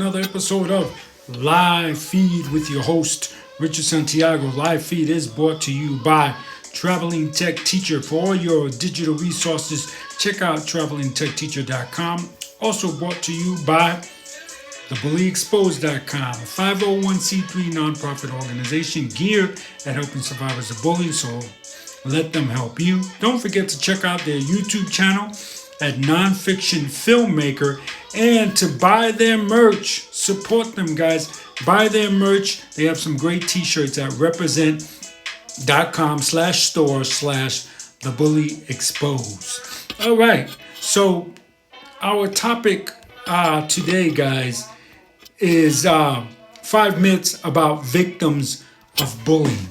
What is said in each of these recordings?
Another episode of Live Feed with your host, Richard Santiago. Live Feed is brought to you by Traveling Tech Teacher. For all your digital resources, check out travelingtechteacher.com. Also brought to you by thebullyexposed.com, a 501c3 nonprofit organization geared at helping survivors of bullying, so let them help you. Don't forget to check out their YouTube channel at Nonfiction Filmmaker and to buy their merch. Support them, guys. Buy their merch. They have some great t-shirts at represent.com/store/thebullyexposed. All right. So our topic today, guys, is 5 myths about victims of bullying.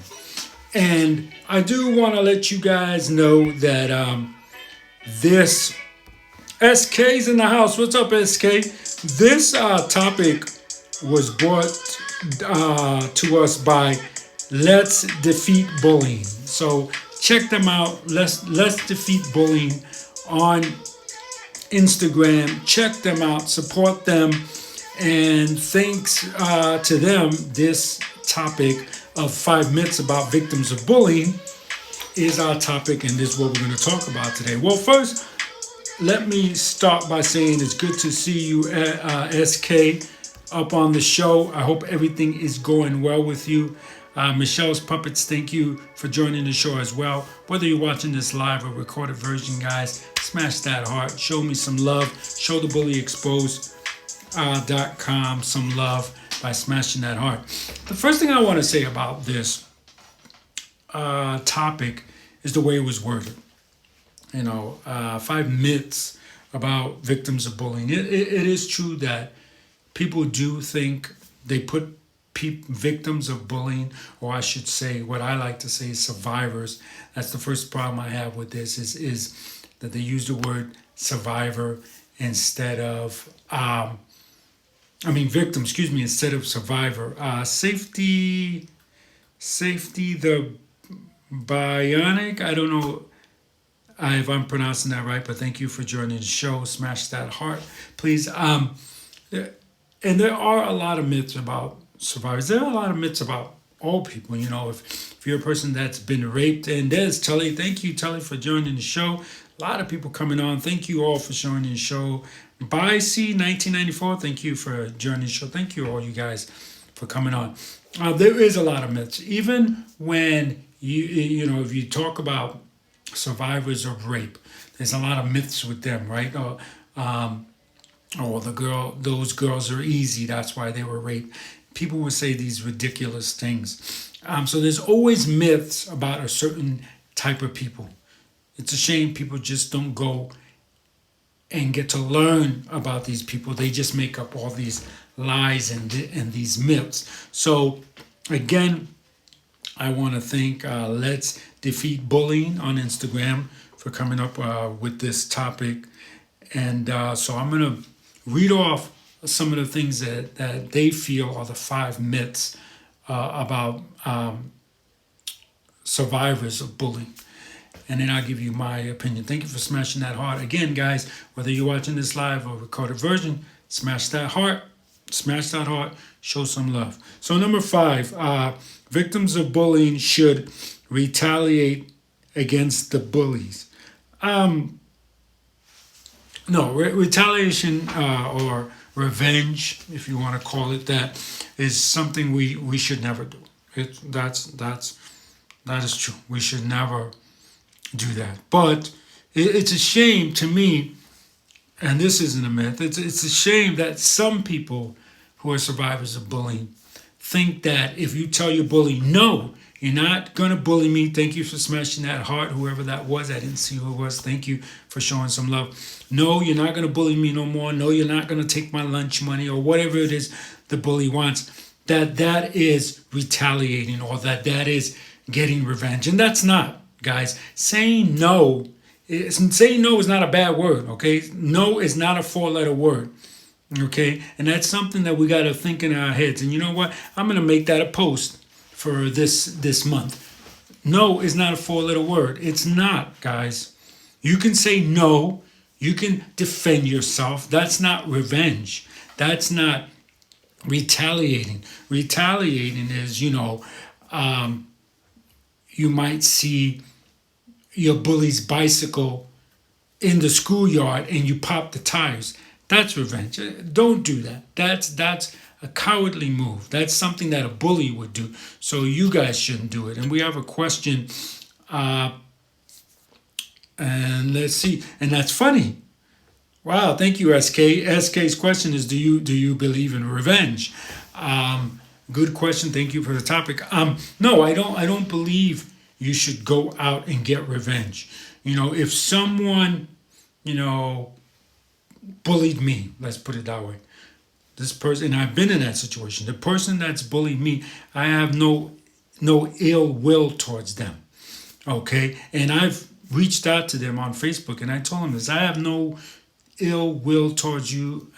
And I do want to let you guys know that this SK's in the house. What's up, SK? This topic was brought to us by Let's Defeat Bullying. So check them out. Let's Defeat Bullying on Instagram. Check them out. Support them. And thanks to them, this topic of 5 myths about victims of bullying is our topic, and this is what we're going to talk about today. Well, first, let me start by saying it's good to see you, SK, up on the show. I hope everything is going well with you. Michelle's Puppets, thank you for joining the show as well. Whether you're watching this live or recorded version, guys, smash that heart. Show me some love. Show the bullyexposed.com some love by smashing that heart. The first thing I want to say about this topic is the way it was worded. 5 myths about victims of bullying. It is true that people do think they put victims of bullying, or I should say, what I like to say is survivors. That's the first problem I have with this is that they use the word survivor instead of victim, instead of survivor. Safety the Bionic, I don't know if I'm pronouncing that right, but thank you for joining the show. Smash that heart, please. And there are a lot of myths about survivors. There are a lot of myths about all people. If you're a person that's been raped, and there's Tully. Thank you, Tully, for joining the show. A lot of people coming on. Thank you all for joining the show. Bye, C1994. Thank you for joining the show. Thank you all, you guys, for coming on. There is a lot of myths. Even when if you talk about survivors of rape, there's a lot of myths with them, right? Those girls are easy, that's why they were raped. People will say these ridiculous things. So there's always myths about a certain type of people. It's a shame people just don't go and get to learn about these people. They just make up all these lies and these myths. So again, I want to thank Let's Defeat Bullying on Instagram for coming up with this topic. And so I'm going to read off some of the things that they feel are the 5 myths about survivors of bullying. And then I'll give you my opinion. Thank you for smashing that heart. Again, guys, whether you're watching this live or recorded version, smash that heart. Smash that heart. Show some love. So number 5, victims of bullying should retaliate against the bullies. Retaliation or revenge, if you want to call it that, is something we should never do. That is true. We should never do that. But it's a shame to me, and this isn't a myth, it's a shame that some people who are survivors of bullying think that if you tell your bully, no, you're not going to bully me. Thank you for smashing that heart, whoever that was. I didn't see who it was. Thank you for showing some love. No, you're not going to bully me no more. No, you're not going to take my lunch money, or whatever it is the bully wants. That is retaliating, or that is getting revenge. And that's not, guys. Saying no is not a bad word, okay? No is not a 4-letter word. Okay, and that's something that we got to think in our heads. And you know what? I'm going to make that a post for this month. No is not a 4-letter word. It's not, guys. You can say no. You can defend yourself. That's not revenge. That's not Retaliating is, you might see your bully's bicycle in the schoolyard and you pop the tires. That's revenge. Don't do that. That's a cowardly move. That's something that a bully would do. So you guys shouldn't do it. And we have a question, uh, and let's see. And that's funny. Wow, thank you, SK. SK's question is, do you believe in revenge? Um, Good question. Thank you for the topic. No, I don't believe you should go out and get revenge. If someone you know bullied me, let's put it that way. This person, and I've been in that situation. The person that's bullied me, I have no ill will towards them. Okay, and I've reached out to them on Facebook, and I told them this: I have no ill will towards you.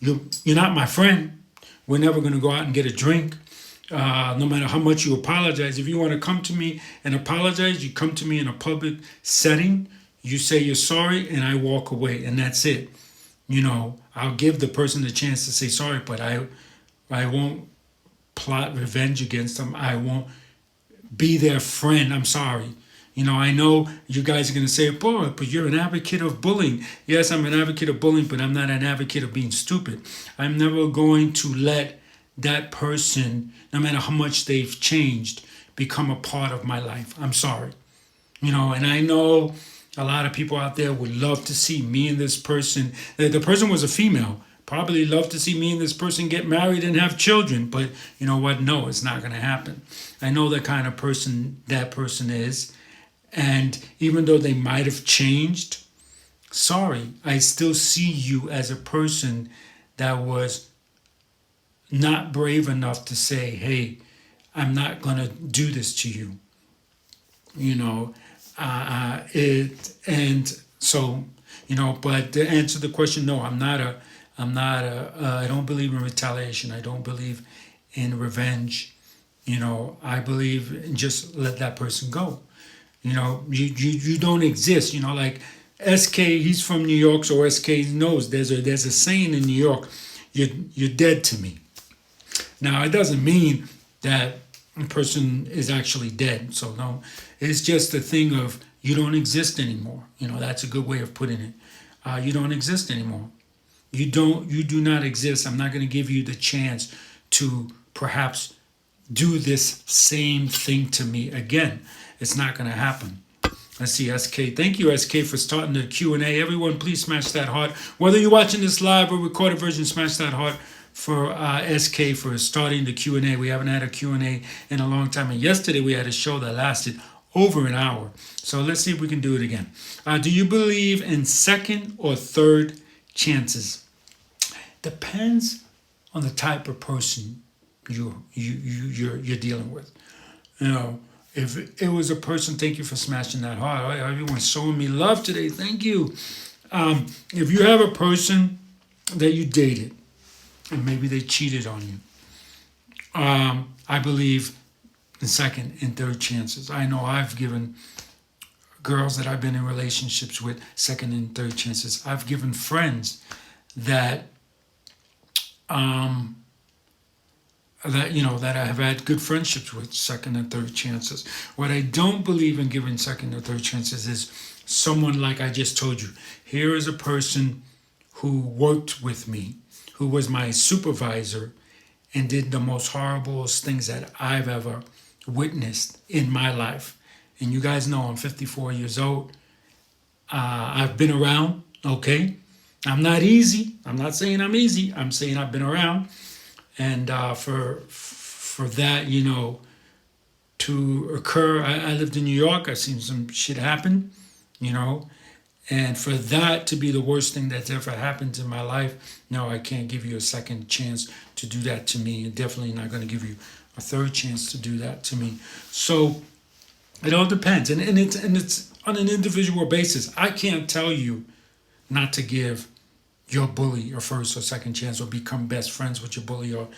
You're not my friend. We're never going to go out and get a drink. No matter how much you apologize, if you want to come to me and apologize, you come to me in a public setting. You say you're sorry, and I walk away, and that's it. I'll give the person the chance to say sorry, but I won't plot revenge against them. I won't be their friend. I'm sorry. I know you guys are going to say, boy, but you're an advocate of bullying. Yes, I'm an advocate of bullying, but I'm not an advocate of being stupid. I'm never going to let that person, no matter how much they've changed, become a part of my life. I'm sorry. And I know a lot of people out there would love to see me and this person. The person was a female. Probably love to see me and this person get married and have children. But you know what? No, it's not going to happen. I know the kind of person that person is. And even though they might have changed, sorry, I still see you as a person that was not brave enough to say, hey, I'm not going to do this to you. And so, but to answer the question, no, I don't believe in retaliation. I don't believe in revenge. I believe in just let that person go. You don't exist. Like SK, he's from New York, so SK knows there's a saying in New York, you're dead to me. Now it doesn't mean that a person is actually dead. So no, it's just a thing of you don't exist anymore. That's a good way of putting it. You don't exist anymore. You do not exist. I'm not going to give you the chance to perhaps do this same thing to me again. It's not going to happen. Let's see, SK. Thank you, SK, for starting the Q&A. Everyone, please smash that heart. Whether you're watching this live or recorded version, smash that heart for SK for starting the Q&A. We haven't had a Q&A in a long time. And yesterday we had a show that lasted over an hour. So let's see if we can do it again. Do you believe in second or third chances? Depends on the type of person you're dealing with. If it was a person, thank you for smashing that heart. Everyone's showing me love today. Thank you. If you have a person that you dated and maybe they cheated on you, I believe in second and third chances. I know I've given girls that I've been in relationships with second and third chances. I've given friends that that I have had good friendships with second and third chances. What I don't believe in giving second or third chances is someone like I just told you. Here is a person who worked with me, who was my supervisor, and did the most horrible things that I've ever witnessed in my life. And you guys know I'm 54 years old. I've been around, okay? I'm not easy. I'm not saying I'm easy. I'm saying I've been around. And for that, to occur, I lived in New York. I've seen some shit happen, and for that to be the worst thing that's ever happened in my life, no, I can't give you a second chance to do that to me, and definitely not going to give you a third chance to do that to me. So it all depends, and it's on an individual basis. I can't tell you not to give your bully your first or second chance, or become best friends with your bully, or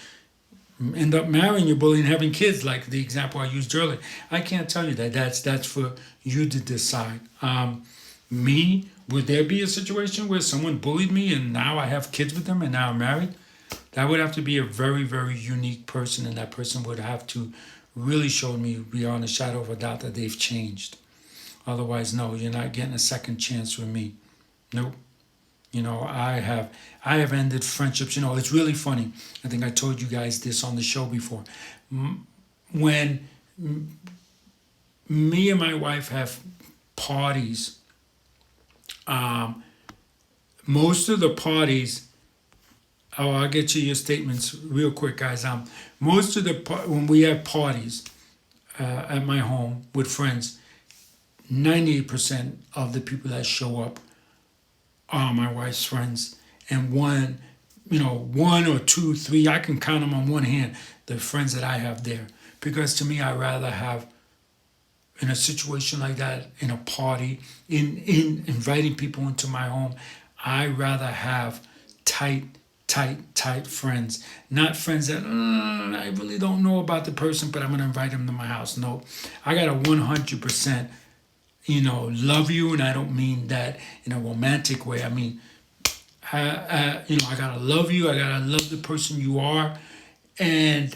end up marrying your bully and having kids, like the example I used earlier. I can't tell you that. That's for you to decide. Me, would there be a situation where someone bullied me and now I have kids with them and now I'm married? That would have to be a very, very unique person, and that person would have to really show me beyond a shadow of a doubt that they've changed. Otherwise, no, you're not getting a second chance with me. Nope. I have ended friendships. It's really funny. I think I told you guys this on the show before. When me and my wife have parties, most of the parties. Oh, I'll get to your statements real quick, guys. Most of the when we have parties at my home with friends, 98% of the people that show up are my wife's friends, and one or two, three, I can count them on one hand, the friends that I have there. Because to me, I rather have in a situation like that, in a party, in inviting people into my home, I rather have tight, tight friends, not friends that I really don't know about the person, but I'm gonna invite them to my house. No, I got a 100%, love you, and I don't mean that in a romantic way. I mean, I gotta love you. I gotta love the person you are, and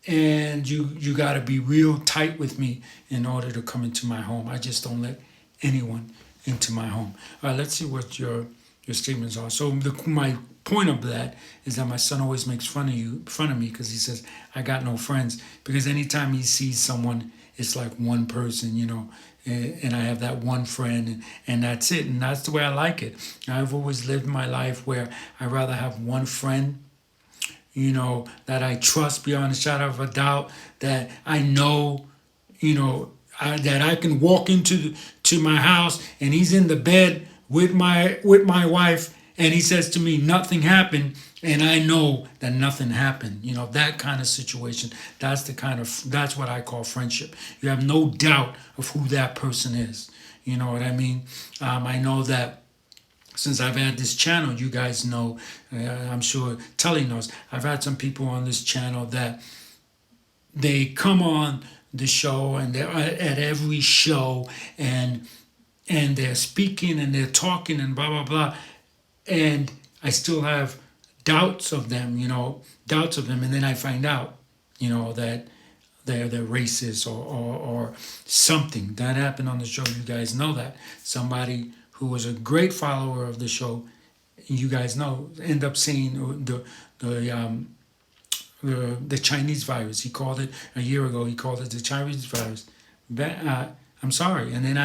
you got to be real tight with me in order to come into my home. I just don't let anyone into my home. All right, let's see what your statements are. So my point of that is that my son always makes fun of me, because he says I got no friends. Because anytime he sees someone, it's like one person, and I have that one friend, and that's it. And that's the way I like it. I've always lived my life where I rather have one friend, that I trust beyond a shadow of a doubt, that I know, that I can walk to my house, and he's in the bed with my wife, and he says to me, nothing happened, and I know that nothing happened. That kind of situation. That's what I call friendship. You have no doubt of who that person is. You know what I mean? I know that since I've had this channel, you guys know, I'm sure Tully knows, I've had some people on this channel that they come on the show, and they're at every show, and they're speaking and they're talking and blah, blah, blah. And I still have doubts of them, and then I find out, that they're racist or something. That happened on the show. You guys know that. Somebody who was a great follower of the show, you guys know, end up saying the Chinese virus. He called it a year ago. He called it the Chinese virus. I'm sorry, and then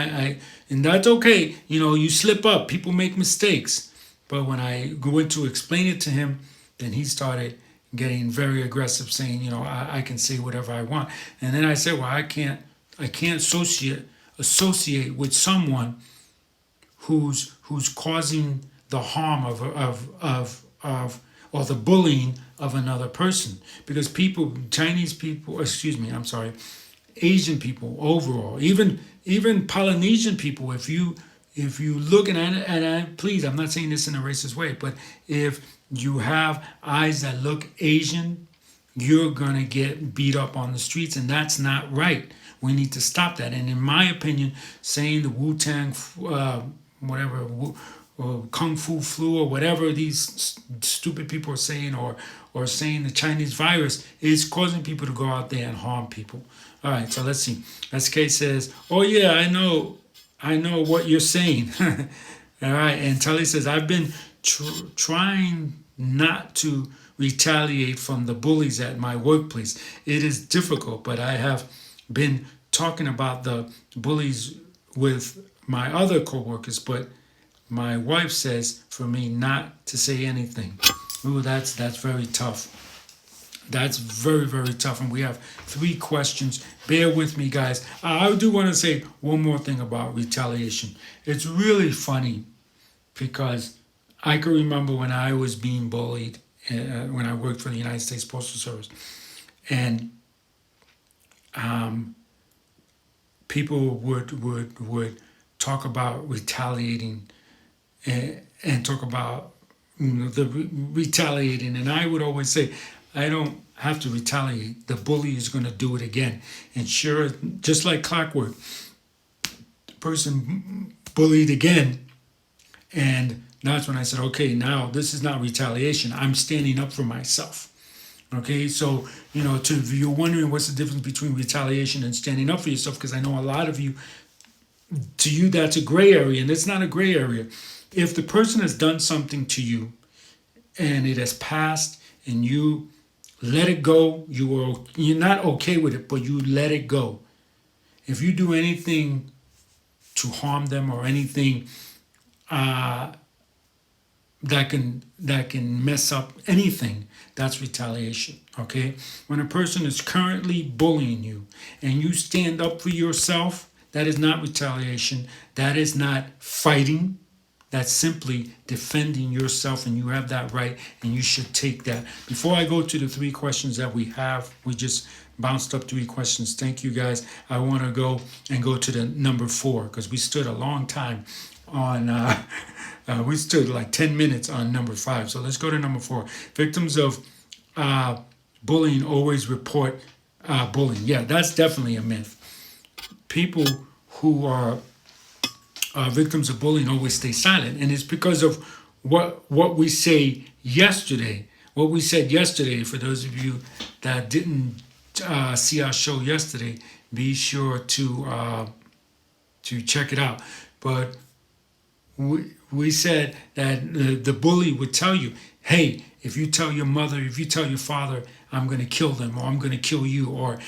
and that's okay. You slip up. People make mistakes. But when I went to explain it to him, then he started getting very aggressive, saying, I can say whatever I want. And then I said, well, I can't associate with someone who's causing the harm of or the bullying of another person. Because Chinese people, excuse me, I'm sorry, Asian people overall, even Polynesian people, if you look, please, I'm not saying this in a racist way, but if you have eyes that look Asian, you're going to get beat up on the streets, and that's not right. We need to stop that. And in my opinion, saying the Wu-Tang, whatever, Kung Fu flu, or whatever these stupid people are saying, or saying the Chinese virus, is causing people to go out there and harm people. All right, so let's see. SK says, oh yeah, I know what you're saying. All right, and Tully says, I've been trying not to retaliate from the bullies at my workplace. It is difficult, but I have been talking about the bullies with my other coworkers, but my wife says for me not to say anything. Ooh, that's very tough. That's very, very tough. And we have 3 questions. Bear with me, guys. I do want to say one more thing about retaliation. It's really funny because I can remember when I was being bullied when I worked for the United States Postal Service. And people would talk about retaliating and talk about the retaliating. And I would always say, I don't have to retaliate. The bully is going to do it again. And sure, just like clockwork, the person bullied again, and That's when I said, okay, now this is not retaliation. I'm standing up for myself. Okay, so if you're wondering what's the difference between retaliation and standing up for yourself, because I know a lot of you, to you, that's a gray area, and it's not a gray area. If the person has done something to you and it has passed, and you let it go, you're not okay with it, but you let it go. If you do anything to harm them or anything uh, that can mess up anything, that's retaliation. Okay, when a person is currently bullying you and you stand up for yourself, that is not retaliation. That is not fighting. That's simply defending yourself, and you have that right, and you should take that. Before I go to the three questions that we just bounced up three questions. Thank you guys. I want to go to the number 4, because we stood a long time on we stood like 10 minutes on number 5. So let's go to number 4. Victims of bullying always report bullying. Yeah, that's definitely a myth. People who are victims of bullying always stay silent, and it's because of what we say yesterday. What we said yesterday, for those of you that didn't see our show yesterday, be sure to check it out. But we said that the bully would tell you, hey, if you tell your mother, if you tell your father, I'm going to kill them, or I'm going to kill you, or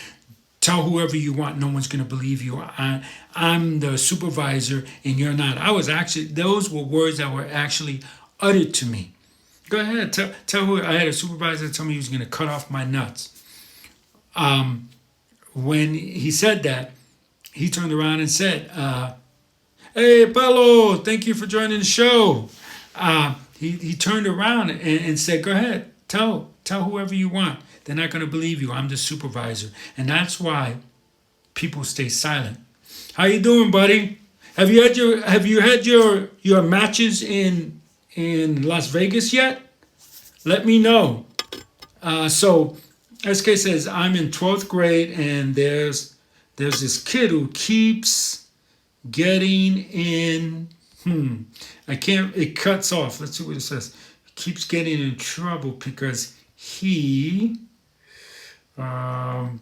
tell whoever you want, no one's going to believe you. I'm the supervisor and you're not. Those were words that were actually uttered to me. Go ahead, tell who. I had a supervisor tell me he was going to cut off my nuts. When he said that, he turned around and said, hey, Paulo, thank you for joining the show. He turned around and said, go ahead, tell whoever you want. They're not going to believe you. I'm the supervisor. And that's why people stay silent. How you doing, buddy? Have you had your matches in Las Vegas yet? Let me know. So SK says, I'm in 12th grade, and there's this kid who keeps getting in. It cuts off. Let's see what it says. Keeps getting in trouble because he. Let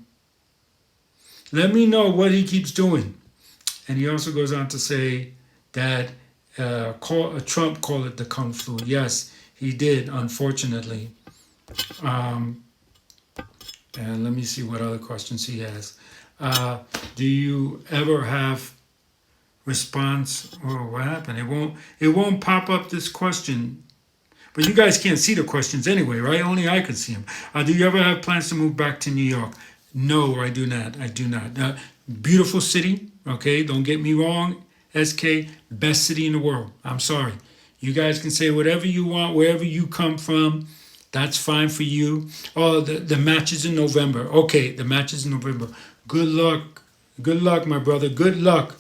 me know what he keeps doing. And he also goes on to say that Trump called it the Kung Flu. Yes, he did, unfortunately. And let me see what other questions he has. Do you ever have response? Oh, what happened? It won't pop up this question. But you guys can't see the questions anyway, right? Only I can see them. Do you ever have plans to move back to New York? No, I do not. I do not. Beautiful city, okay? Don't get me wrong. SK, best city in the world. I'm sorry. You guys can say whatever you want, wherever you come from. That's fine for you. Oh, the match is in November. Okay, the match is in November. Good luck. Good luck, my brother. Good luck.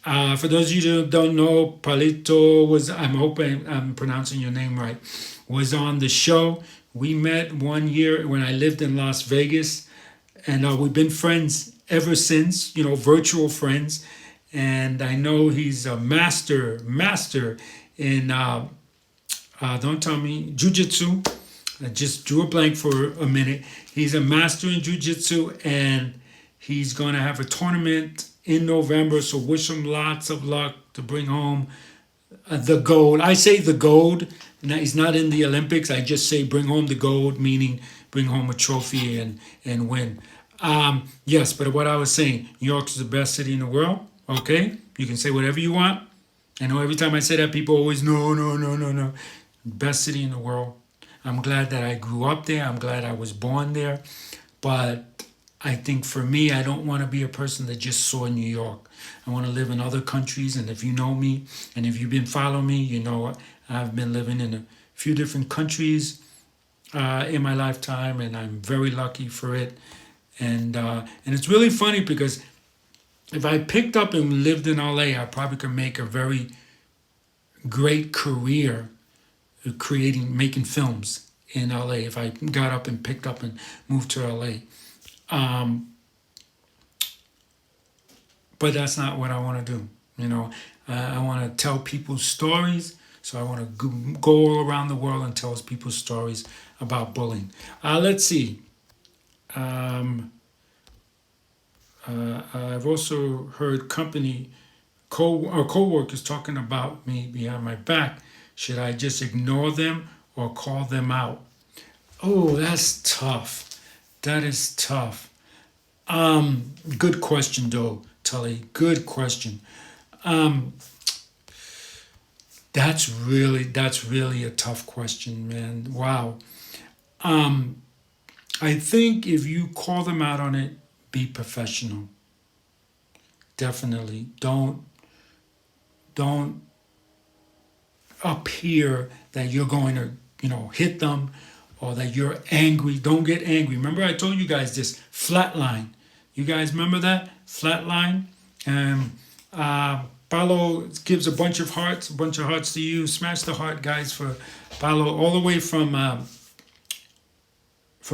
For those of you who don't know, Palito was, I'm hoping I'm pronouncing your name right, was on the show. We met one year when I lived in Las Vegas, and we've been friends ever since, virtual friends. And I know he's a master in, don't tell me, jiu-jitsu. I just drew a blank for a minute. He's a master in jiu-jitsu, and he's going to have a tournament in November, so wish him lots of luck to bring home the gold. I say the gold. He's not in the Olympics. I just say bring home the gold, meaning bring home a trophy and win. Yes, but what I was saying, New York is the best city in the world. Okay, you can say whatever you want. I know every time I say that, people always no. Best city in the world. I'm glad that I grew up there. I'm glad I was born there, but I think for me, I don't want to be a person that just saw New York. I want to live in other countries, and if you know me, and if you've been following me, you know I've been living in a few different countries in my lifetime, and I'm very lucky for it. And it's really funny because if I picked up and lived in LA, I probably could make a very great career making films in LA if I got up and picked up and moved to LA. But that's not what I want to do. I want to tell people's stories So I want to go all around the world and tell people stories about bullying. Let's see. Um, I've also heard co-workers talking about me behind my back. Should I just ignore them or call them out? Oh, that's tough. That is tough. Good question, though, Tully. Good question. Um, that's really a tough question, man. Wow. Um, I think if you call them out on it, be professional. Definitely. Don't appear that you're going to, hit them or that you're angry. Don't get angry. Remember I told you guys this flatline. You guys remember that? Flatline? And Paulo gives a bunch of hearts to you. Smash the heart, guys, for Paulo, all the way from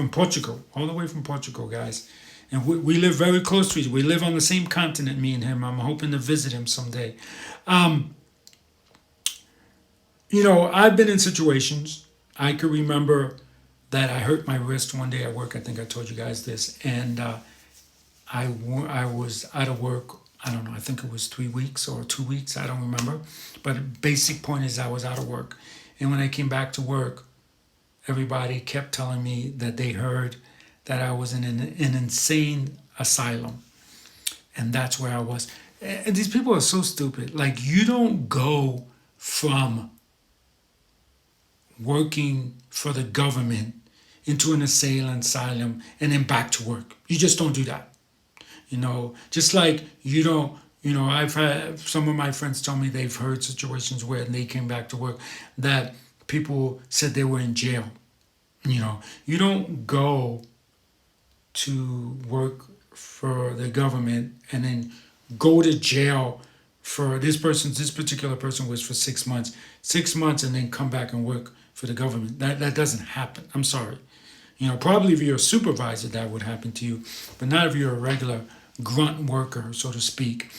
Portugal, guys. And we live very close to each other. We live on the same continent, me and him. I'm hoping to visit him someday. Um, I've been in situations. I could remember that I hurt my wrist one day at work. I think I told you guys this. And I was out of work. I don't know. I think it was 3 weeks or 2 weeks. I don't remember. But basic point is I was out of work. And when I came back to work, everybody kept telling me that they heard that I was in an insane asylum. And that's where I was. And these people are so stupid. Like, you don't go from working for the government into an asylum and then back to work. You just don't do that. Just like you don't, I've had some of my friends tell me they've heard situations where they came back to work that people said they were in jail. You don't go to work for the government and then go to jail for this particular person was for 6 months and then come back and work for the government. That doesn't happen. I'm sorry. Probably if you're a supervisor, that would happen to you, but not if you're a regular grunt worker, so to speak.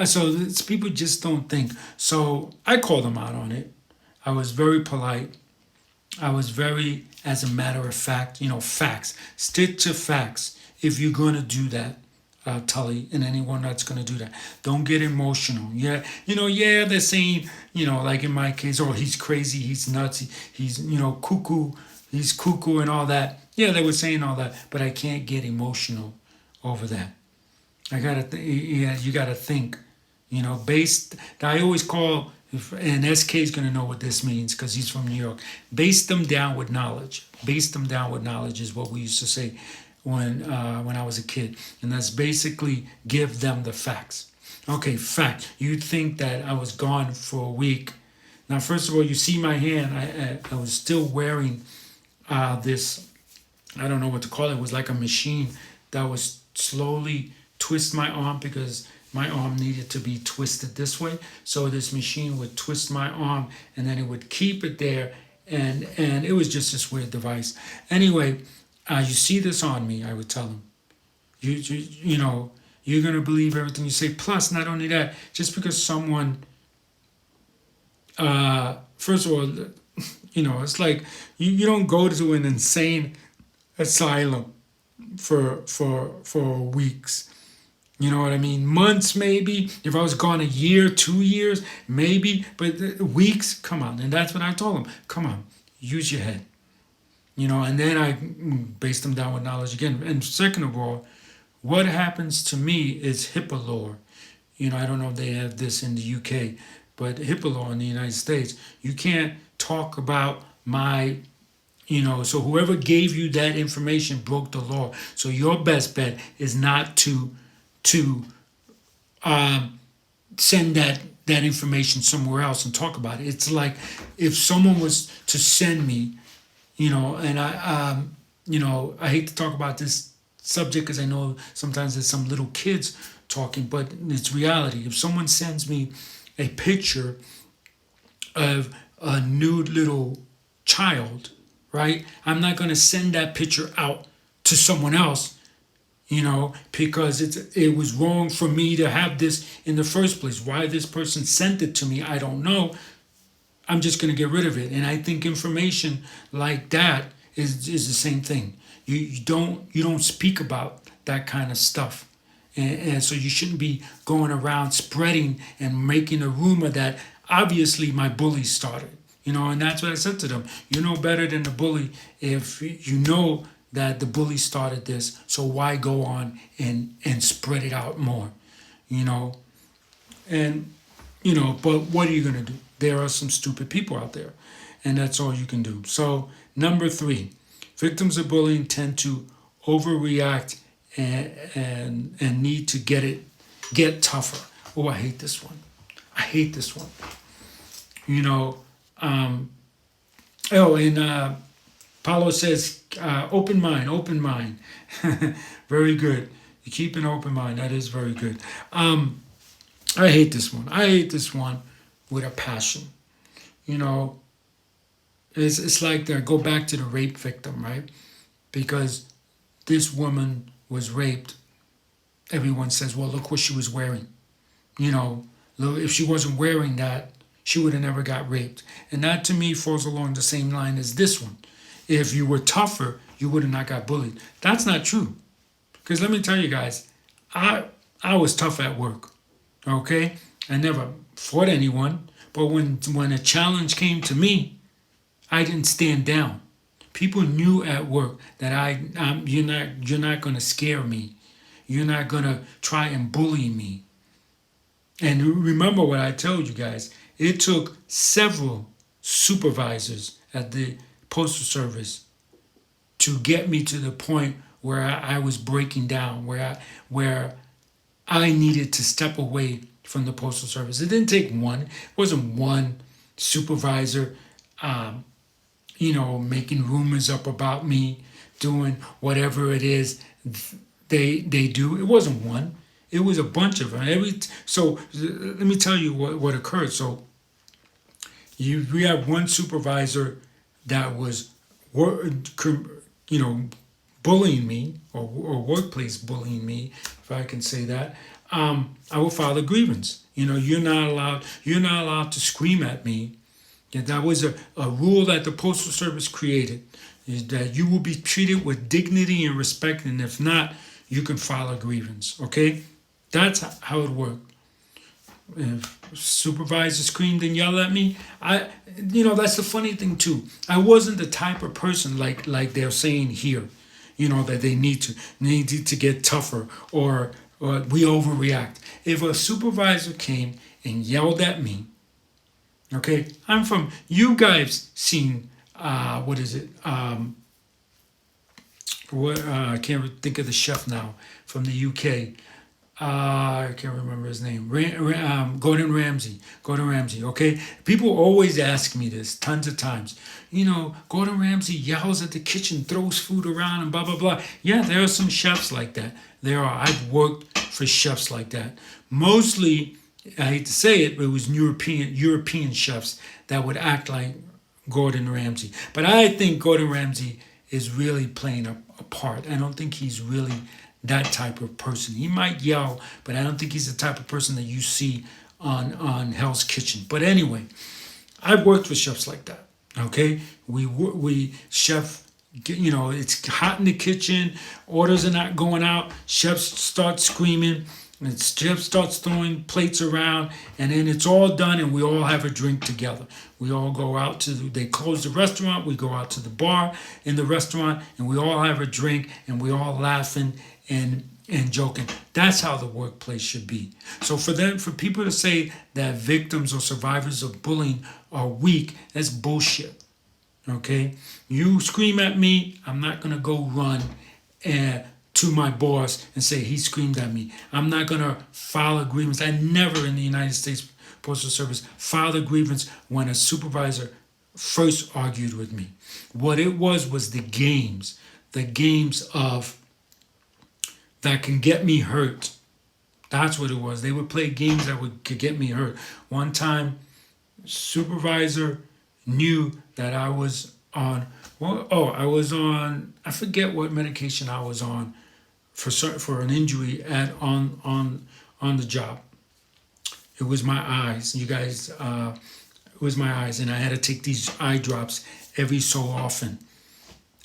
So people just don't think. So I called them out on it. I was very polite. I was very, as a matter of fact, facts. Stick to facts if you're going to do that, Tully, and anyone that's going to do that. Don't get emotional. Yeah, they're saying, like in my case, oh, he's crazy, he's nuts, he's, cuckoo, he's cuckoo and all that. Yeah, they were saying all that, but I can't get emotional over that. You gotta think, I always call, and SK is going to know what this means because he's from New York. Base them down with knowledge. Base them down with knowledge is what we used to say when I was a kid. And that's basically give them the facts. Okay, fact. You think that I was gone for a week. Now, first of all, you see my hand. I was still wearing this, I don't know what to call it. It was like a machine that was slowly twist my arm because my arm needed to be twisted this way. So this machine would twist my arm and then it would keep it there. And it was just this weird device. Anyway, you see this on me, I would tell him. You're going to believe everything you say. Plus, not only that, just because someone, first of all, it's like you don't go to an insane asylum for weeks. You know what I mean? Months, maybe. If I was gone a year, 2 years, maybe. But weeks, come on. And that's what I told him. Come on, use your head. And then I based them down with knowledge again. And second of all, what happens to me is HIPAA law. I don't know if they have this in the UK, but HIPAA law in the United States, you can't talk about my, so whoever gave you that information broke the law. So your best bet is not to send that information somewhere else and talk about it. It's like if someone was to send me, and I hate to talk about this subject because I know sometimes there's some little kids talking, but it's reality. If someone sends me a picture of a nude little child, right? I'm not going to send that picture out to someone else, because it was wrong for me to have this in the first place. Why this person sent it to me, I don't know. I'm just going to get rid of it. And I think information like that is the same thing. You don't speak about that kind of stuff. And so you shouldn't be going around spreading and making a rumor that obviously my bully started. And that's what I said to them. You know better than the bully if you know that the bully started this. So why go on and spread it out more? You know, and but what are you gonna do? There are some stupid people out there, and that's all you can do. So number three, victims of bullying tend to overreact and need to get tougher. Oh, I hate this one. I hate this one. You know, and Paulo says, open mind, open mind. Very good. You keep an open mind. That is very good. I hate this one. I hate this one with a passion. You know, it's like go back to the rape victim, right? Because this woman was raped. Everyone says, well, look what she was wearing. If she wasn't wearing that, she would have never got raped. And that to me falls along the same line as this one. If you were tougher, you would have not got bullied. That's not true. Because let me tell you guys, I was tough at work. Okay? I never fought anyone. But when a challenge came to me, I didn't stand down. People knew at work that you're not going to scare me. You're not going to try and bully me. And remember what I told you guys. It took several supervisors at the Postal Service to get me to the point where I was breaking down, where I needed to step away from the Postal Service. It didn't take one. It wasn't one supervisor, making rumors up about me, doing whatever it is they do. It wasn't one. It was a bunch of them. So let me tell you what occurred. So we have one supervisor that was, bullying me or workplace bullying me, if I can say that. I will file a grievance. You're not allowed to scream at me. That was a rule that the Postal Service created, is that you will be treated with dignity and respect, and if not, you can file a grievance. Okay? That's how it worked. If supervisor screamed and yelled at me, that's the funny thing too. I wasn't the type of person like they're saying here, that they need to get tougher or we overreact. If a supervisor came and yelled at me, okay, you guys seen, what is it? I can't think of the chef now from the UK. I can't remember his name. Gordon Ramsay. Gordon Ramsay, okay? People always ask me this tons of times. Gordon Ramsay yells at the kitchen, throws food around and blah, blah, blah. Yeah, there are some chefs like that. There are. I've worked for chefs like that. Mostly, I hate to say it, but it was European chefs that would act like Gordon Ramsay. But I think Gordon Ramsay is really playing a part. I don't think he's really that type of person. He might yell, but I don't think he's the type of person that you see on Hell's Kitchen. But anyway, I've worked with chefs like that. Okay, we chef, it's hot in the kitchen, orders are not going out, chefs start screaming, and chef starts throwing plates around, and then it's all done, and we all have a drink together. We all go out they close the restaurant, we go out to the bar in the restaurant, and we all have a drink, and we all laughing and joking. That's how the workplace should be. So for people to say that victims or survivors of bullying are weak, that's bullshit. Okay? You scream at me, I'm not gonna go run to my boss and say he screamed at me. I'm not gonna file a grievance. I never in the United States Postal Service filed a grievance when a supervisor first argued with me. What it was the games of that can get me hurt. That's what it was. They would play games that could get me hurt. One time, supervisor knew that I was on. I forget what medication I was on for an injury on the job. It was my eyes. You guys, it was my eyes, and I had to take these eye drops every so often.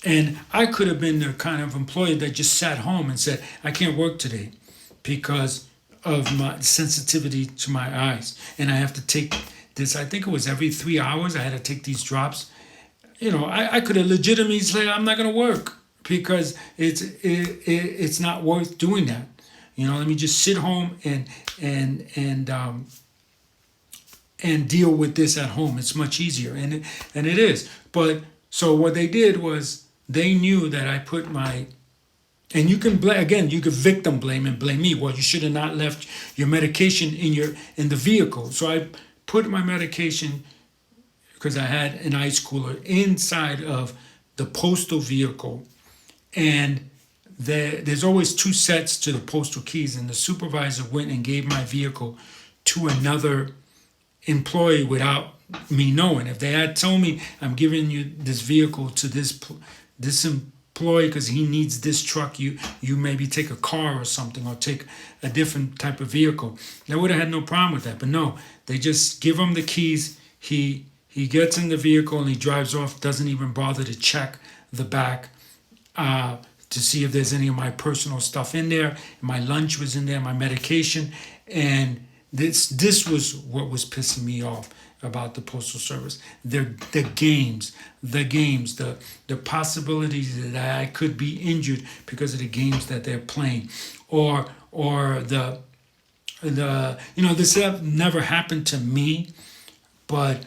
And I could have been the kind of employee that just sat home and said, I can't work today because of my sensitivity to my eyes. And I have to take this, I think it was every 3 hours, I had to take these drops. I could have legitimately said, I'm not going to work because it's not worth doing that. Let me just sit home and deal with this at home. It's much easier, and it is. But so what they did was they knew that I put my, and you can blame again. You could victim blame and blame me. Well, you should have not left your medication in the vehicle. So I put my medication, because I had an ice cooler inside of the postal vehicle, and there's always two sets to the postal keys, and the supervisor went and gave my vehicle to another employee without me knowing. If they had told me, I'm giving you this vehicle to this employee because he needs this truck, you maybe take a car or something, or take a different type of vehicle, they would have had no problem with that. But no, they just give him the keys. He gets in the vehicle and he drives off, doesn't even bother to check the back to see if there's any of my personal stuff in there. My lunch was in there, my medication, and this was what was pissing me off about the Postal Service. The games, the possibilities that I could be injured because of the games that they're playing, or this never happened to me, but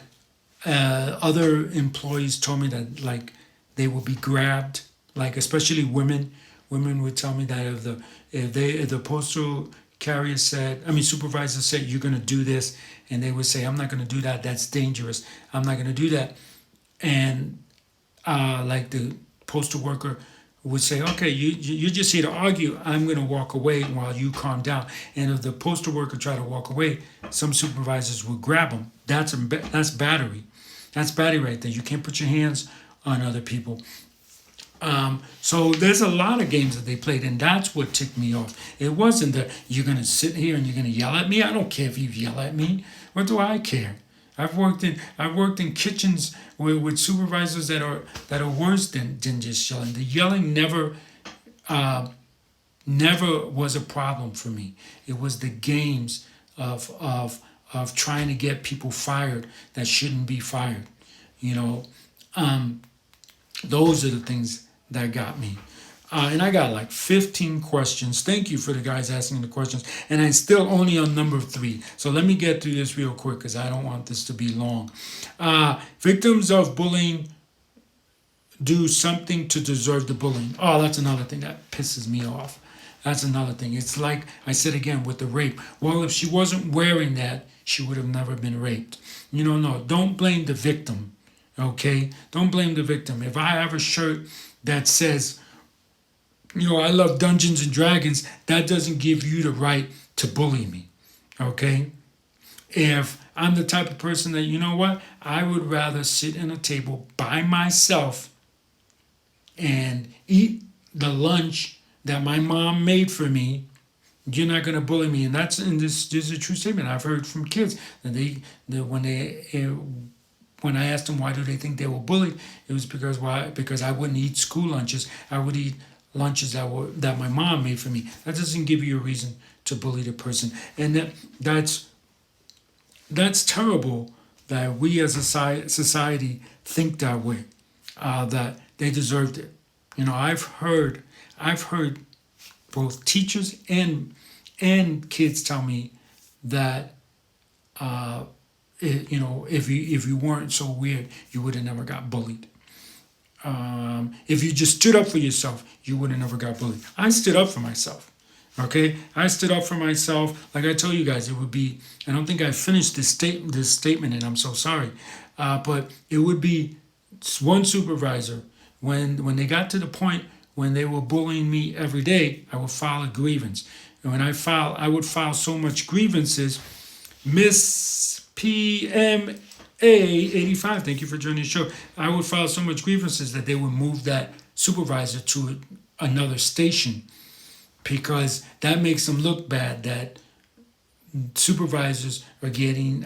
other employees told me that, like, they will be grabbed, like especially women. Women would tell me that if the postal carrier supervisor said, you're going to do this, and they would say, I'm not going to do that, that's dangerous, I'm not going to do that. And like the postal worker would say, okay, you're just here to argue, I'm going to walk away while you calm down. And if the postal worker tried to walk away, some supervisors would grab them. That's battery. That's battery right there. You can't put your hands on other people. So there's a lot of games that they played, and that's what ticked me off. It wasn't that you're going to sit here and you're going to yell at me. I don't care if you yell at me. What do I care? I've worked in kitchens with supervisors that are worse than just yelling. The yelling never was a problem for me. It was the games of trying to get people fired that shouldn't be fired. Those are the things that got me. And I got like 15 questions. Thank you for the guys asking the questions. And I'm still only on number 3. So let me get through this real quick because I don't want this to be long. Victims of bullying do something to deserve the bullying. Oh, that's another thing that pisses me off. That's another thing. It's like I said again with the rape. Well, if she wasn't wearing that, she would have never been raped. No, don't blame the victim. Okay? Don't blame the victim. If I have a shirt that says, I love Dungeons and Dragons, that doesn't give you the right to bully me. Okay? If I'm the type of person that, I would rather sit at a table by myself and eat the lunch that my mom made for me, you're not going to bully me. And this is a true statement. I've heard from kids that when I asked them why do they think they were bullied, it was because I wouldn't eat school lunches. I would eat lunches that my mom made for me. That doesn't give you a reason to bully the person. And that's terrible that we as a society think that way, that they deserved it. I've heard both teachers and kids tell me that if you weren't so weird, you would have never got bullied. If you just stood up for yourself, you would have never got bullied. I stood up for myself. Okay, I stood up for myself. Like I told you guys, it would be. I don't think I finished this statement, and I'm so sorry. But it would be one supervisor when they got to the point when they were bullying me every day. I would file a grievance, and when I would file so much grievances. Miss PMA 85, thank you for joining the show. I would file so much grievances that they would move that supervisor to another station, because that makes them look bad that supervisors are getting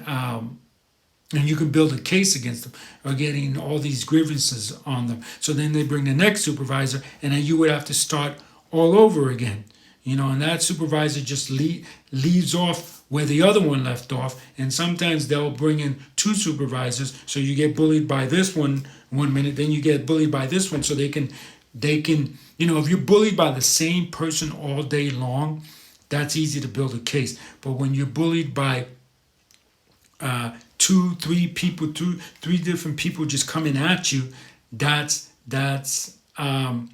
and you can build a case against them or getting all these grievances on them. So then they bring the next supervisor, and then you would have to start all over again. And that supervisor just leaves off where the other one left off, and sometimes they'll bring in two supervisors, so you get bullied by this one minute, then you get bullied by this one, so they can if you're bullied by the same person all day long, that's easy to build a case. But when you're bullied by three different people just coming at you, that's a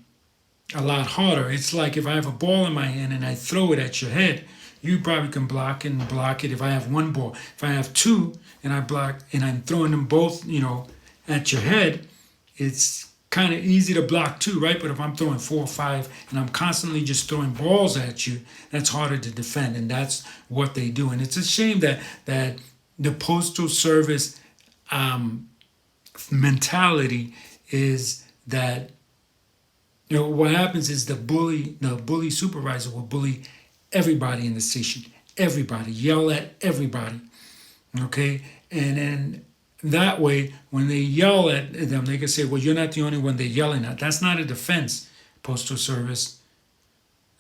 lot harder. It's like if I have a ball in my hand and I throw it at your head, you probably can block it if I have one ball. If I have two and I block and I'm throwing them both, at your head, it's kind of easy to block two, right? But if I'm throwing 4 or 5 and I'm constantly just throwing balls at you, that's harder to defend, and that's what they do. And it's a shame that the Postal Service mentality is that what happens is the bully supervisor will bully everybody in the station, everybody, yell at everybody, okay? And then that way, when they yell at them, they can say, well, you're not the only one they're yelling at. That's not a defense, Postal Service.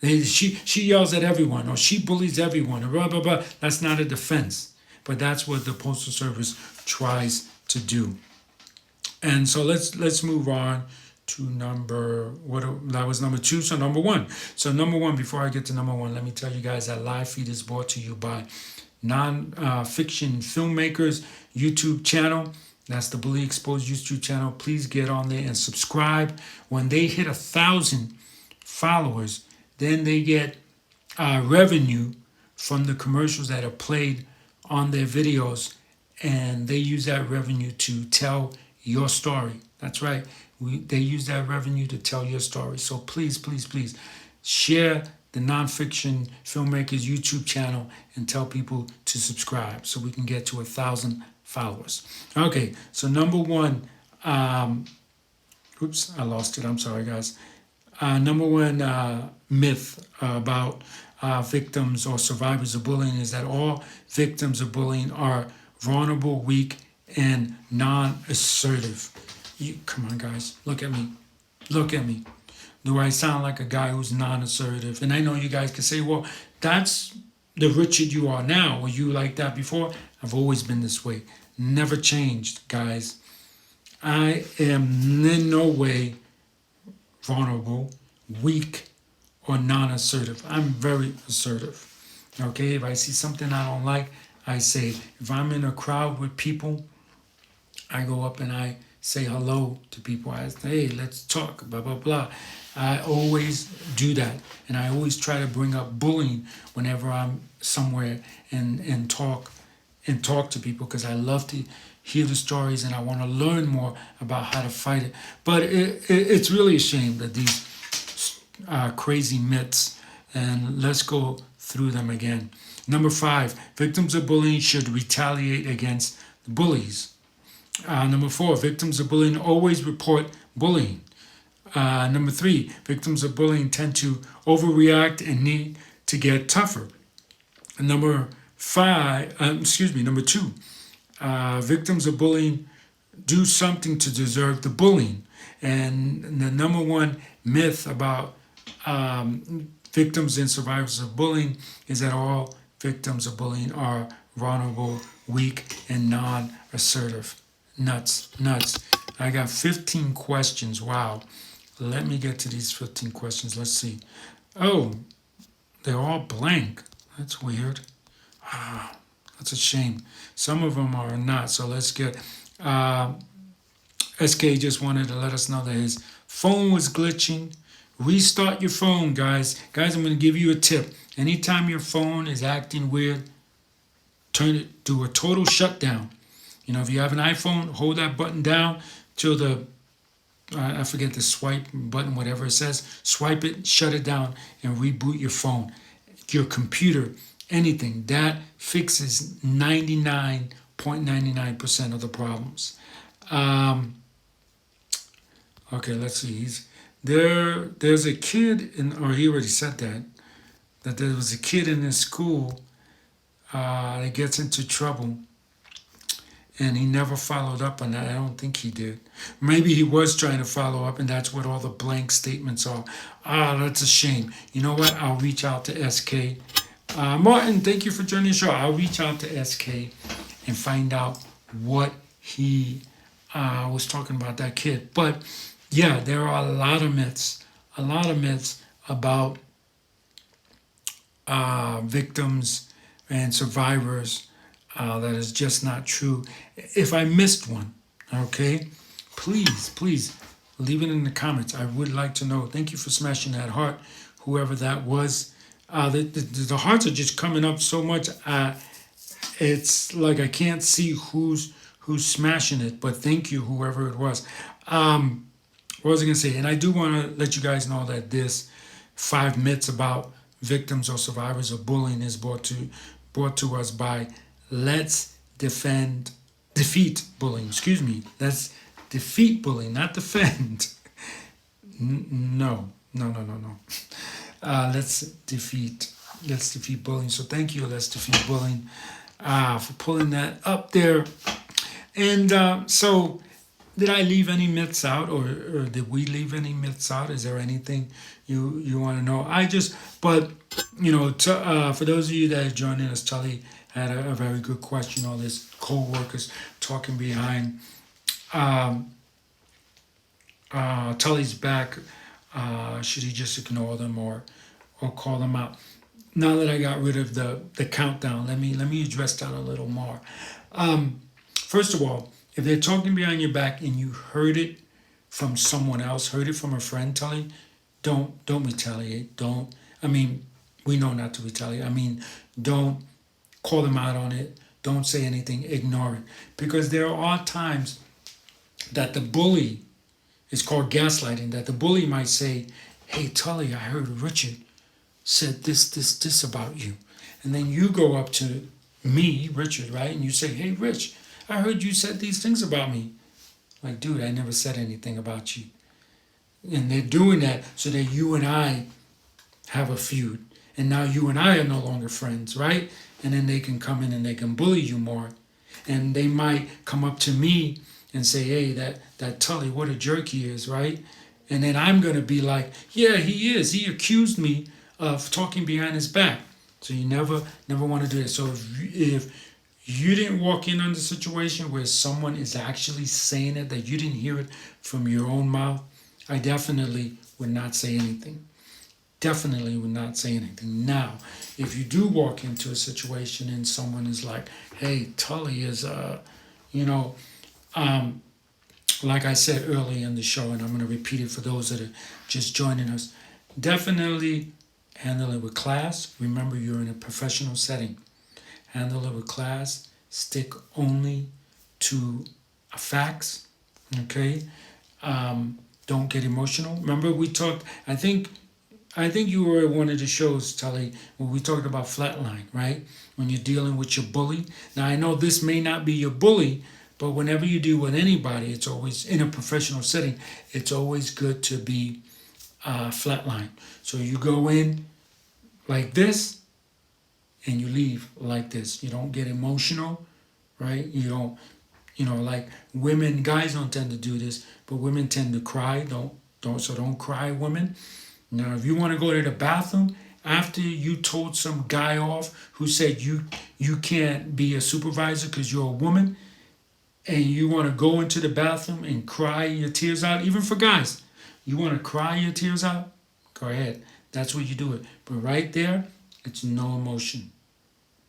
She yells at everyone, or she bullies everyone, or blah, blah, blah. That's not a defense. But that's what the Postal Service tries to do. And so let's move on to that was number 2, so number 1. So number 1, before I get to number 1, let me tell you guys that live feed is brought to you by Non-Fiction Filmmakers YouTube channel. That's the Bully Exposed YouTube channel. Please get on there and subscribe. When they hit 1,000 followers, then they get revenue from the commercials that are played on their videos, and they use that revenue to tell your story. That's right. They use that revenue to tell your story. So please, please, please share the Non-Fiction Filmmakers YouTube channel and tell people to subscribe so we can get to 1,000 followers. Okay, so number 1, oops, I lost it. I'm sorry, guys. Number 1 myth about victims or survivors of bullying is that all victims of bullying are vulnerable, weak, and non-assertive. Come on, guys. Look at me. Look at me. Do I sound like a guy who's non-assertive? And I know you guys can say, well, that's the Richard you are now. Were you like that before? I've always been this way. Never changed, guys. I am in no way vulnerable, weak, or non-assertive. I'm very assertive. Okay, if I see something I don't like, I say it. If I'm in a crowd with people, I go up and I say hello to people. I say, hey, let's talk, blah, blah, blah. I always do that. And I always try to bring up bullying whenever I'm somewhere and talk to people, because I love to hear the stories and I want to learn more about how to fight it. But it's really a shame that these crazy myths, and let's go through them again. Number 5, victims of bullying should retaliate against the bullies. Number 4, victims of bullying always report bullying. Number 3, victims of bullying tend to overreact and need to get tougher. And number 2, victims of bullying do something to deserve the bullying. And the number 1 myth about victims and survivors of bullying is that all victims of bullying are vulnerable, weak, and non-assertive. Nuts. I got 15 questions. Wow. Let me get to these 15 questions. Let's see. Oh, they're all blank. That's weird. That's a shame. Some of them are not. So let's get... SK just wanted to let us know that his phone was glitching. Restart your phone, guys. Guys, I'm going to give you a tip. Anytime your phone is acting weird, do a total shutdown. If you have an iPhone, hold that button down till I forget the swipe button, whatever it says. Swipe it, shut it down, and reboot your phone. Your computer, anything. That fixes 99.99% of the problems. Okay, let's see. There's a kid he already said that there was a kid in his school that gets into trouble, and he never followed up on that. I don't think he did. Maybe he was trying to follow up, and that's what all the blank statements are. Ah, that's a shame. You know what? I'll reach out to SK. Martin, thank you for joining the show. I'll reach out to SK and find out what he was talking about, that kid. But yeah, there are a lot of myths about victims and survivors that is just not true. If I missed one, okay, please leave it in the comments. I would like to know. Thank you for smashing that heart, whoever that was. The hearts are just coming up so much. It's like I can't see who's smashing it, but thank you, whoever it was. What was I gonna say? And I do want to let you guys know that this 5 myths about victims or survivors of bullying is brought to us by Let's Defeat Bullying. Excuse me. Let's defeat bullying, not defend. No. Let's defeat bullying. So thank you, Let's Defeat Bullying, for pulling that up there. And so, did I leave any myths out, or did we leave any myths out? Is there anything you want to know? But for those of you that are joining us, Tully had a very good question. All this co-workers talking behind Tully's back. Should he just ignore them or call them out? Now that I got rid of the countdown, let me address that a little more. First of all, if they're talking behind your back and you heard it from someone else, heard it from a friend, Tully, don't retaliate. We know not to retaliate. Don't call them out on it. Don't say anything. Ignore it. Because there are times that the bully is called gaslighting, that the bully might say, hey, Tully, I heard Richard said this about you. And then you go up to me, Richard, right? And you say, hey, Rich, I heard you said these things about me. Like, dude, I never said anything about you. And they're doing that so that you and I have a feud. And now you and I are no longer friends, right? And then they can come in and they can bully you more. And they might come up to me and say, hey, that Tully, what a jerk he is, right? And then I'm going to be like, yeah, he is. He accused me of talking behind his back. So you never want to do that. So if you didn't walk in on the situation where someone is actually saying it, that you didn't hear it from your own mouth, I definitely would not say anything. Definitely would not say anything. Now, if you do walk into a situation and someone is like, hey, Tully is, like I said earlier in the show, and I'm going to repeat it for those that are just joining us, definitely handle it with class. Remember, you're in a professional setting. Handle it with class. Stick only to facts, okay? Don't get emotional. Remember, we talked, I think you were at one of the shows, Tully, when we talked about flatline, right? When you're dealing with your bully. Now, I know this may not be your bully, but whenever you deal with anybody, it's always, in a professional setting, it's always good to be flatline. So you go in like this, and you leave like this. You don't get emotional, right? You don't, like women, guys don't tend to do this, but women tend to cry. Don't cry, women. Now, if you want to go to the bathroom after you told some guy off who said you can't be a supervisor because you're a woman, and you want to go into the bathroom and cry your tears out, even for guys, you want to cry your tears out, go ahead. That's what you do it. But right there, it's no emotion.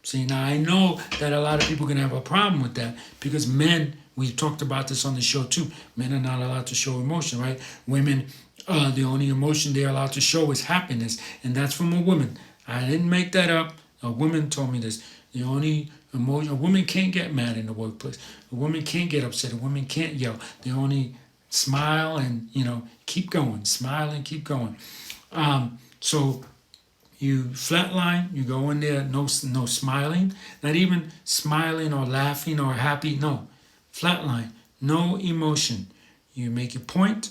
See, now I know that a lot of people are going to have a problem with that because men, we've talked about this on the show too, men are not allowed to show emotion, right? Women, the only emotion they're allowed to show is happiness, and that's from a woman. I didn't make that up. A woman told me this. The only emotion, a woman can't get mad in the workplace. A woman can't get upset. A woman can't yell. They only smile and, keep going. Smile and keep going. So you flatline, you go in there, no smiling, not even smiling or laughing or happy, no. Flatline, no emotion. You make your point.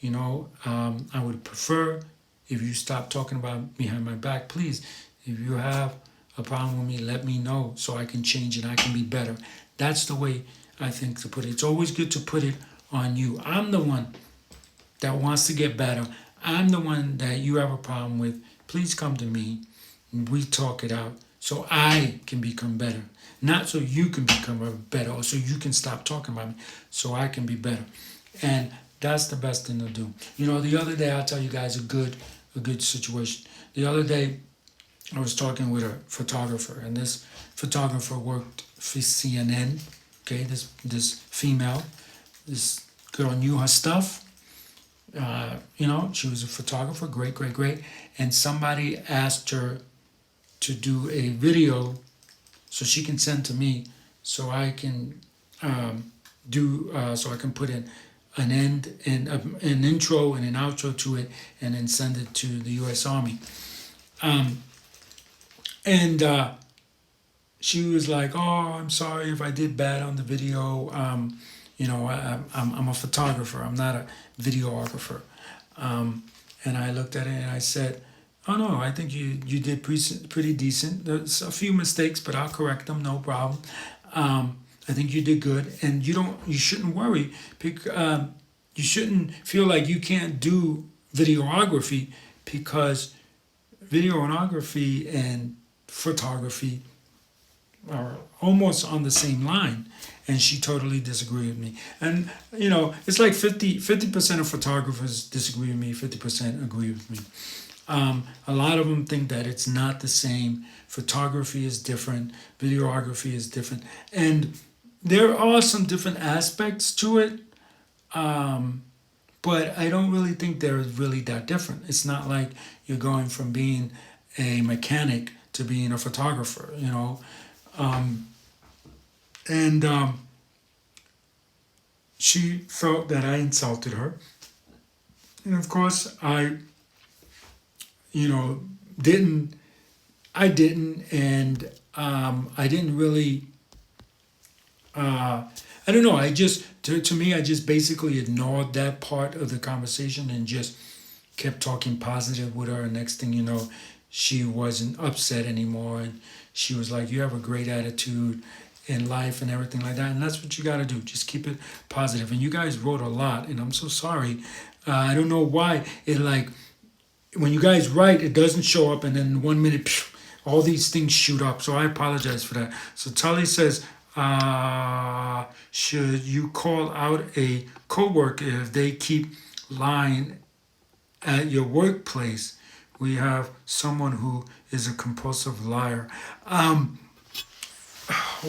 I would prefer if you stop talking about behind my back, please. If you have a problem with me, let me know so I can change it. I can be better. That's the way I think to put it. It's always good to put it on you. I'm the one that wants to get better. I'm the one that you have a problem with. Please come to me. We talk it out so I can become better. Not so you can become better or so you can stop talking about me so I can be better. And that's the best thing to do. The other day I'll tell you guys a good situation. The other day I was talking with a photographer, and this photographer worked for CNN. Okay, this female, this girl knew her stuff. She was a photographer, great, and somebody asked her to do a video so she can send to me, so I can so I can put in an end and an intro and an outro to it, and then send it to the U.S. Army. And she was like, "Oh, I'm sorry if I did bad on the video. I'm a photographer. I'm not a videographer." And I looked at it and I said, "Oh no, I think you did pretty decent. There's a few mistakes, but I'll correct them, no problem. I think you did good, and you shouldn't worry. You shouldn't feel like you can't do videography, because videography and photography are almost on the same line." And she totally disagreed with me. And it's like 50% of photographers disagree with me, 50% agree with me. A lot of them think that it's not the same. Photography is different, videography is different, and there are some different aspects to it. But I don't really think they're really that different. It's not like you're going from being a mechanic to being a photographer, And she felt that I insulted her. And of course, I didn't. I didn't, and I didn't really. I don't know. I just to me, I just basically ignored that part of the conversation and just kept talking positive with her. And next thing you know, she wasn't upset anymore, and she was like, "You have a great attitude in life and everything like that." And that's what you got to do. Just keep it positive. And you guys wrote a lot, and I'm so sorry. I don't know why it when you guys write, it doesn't show up, and then 1 minute, all these things shoot up. So I apologize for that. So Tully says, should you call out a coworker if they keep lying at your workplace? We have someone who is a compulsive liar.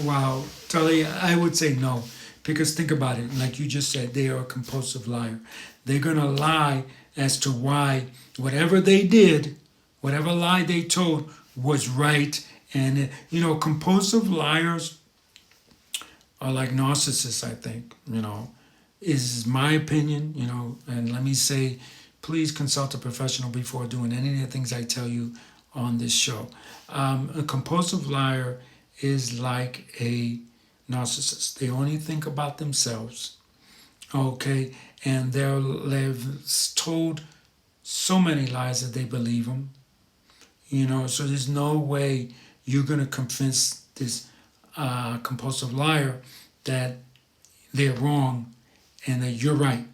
Wow, Tully, I would say no, because think about it. Like you just said, they are a compulsive liar. They're gonna lie as to why whatever they did, whatever lie they told was right. And compulsive liars are like narcissists, I think, is my opinion, and let me say, please consult a professional before doing any of the things I tell you on this show. A compulsive liar is like a narcissist. They only think about themselves, okay? And they've told so many lies that they believe them, so there's no way you're going to convince this compulsive liar that they're wrong and that you're right,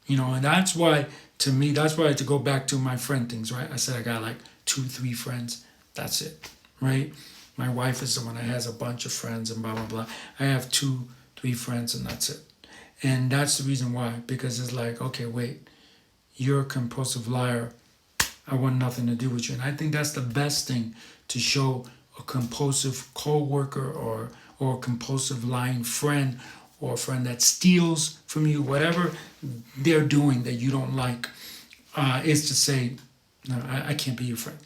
and that's why, to me, that's why I had to go back to my friend things, right? I said I got like 2-3 friends, that's it, right? My wife is the one that has a bunch of friends and blah blah blah. I have 2-3 friends and that's it. And that's the reason why, because it's like, okay, wait, you're a compulsive liar, I want nothing to do with you. And I think that's the best thing to show a compulsive co-worker or a compulsive lying friend, or a friend that steals from you, whatever they're doing that you don't like, is to say, no, I can't be your friend.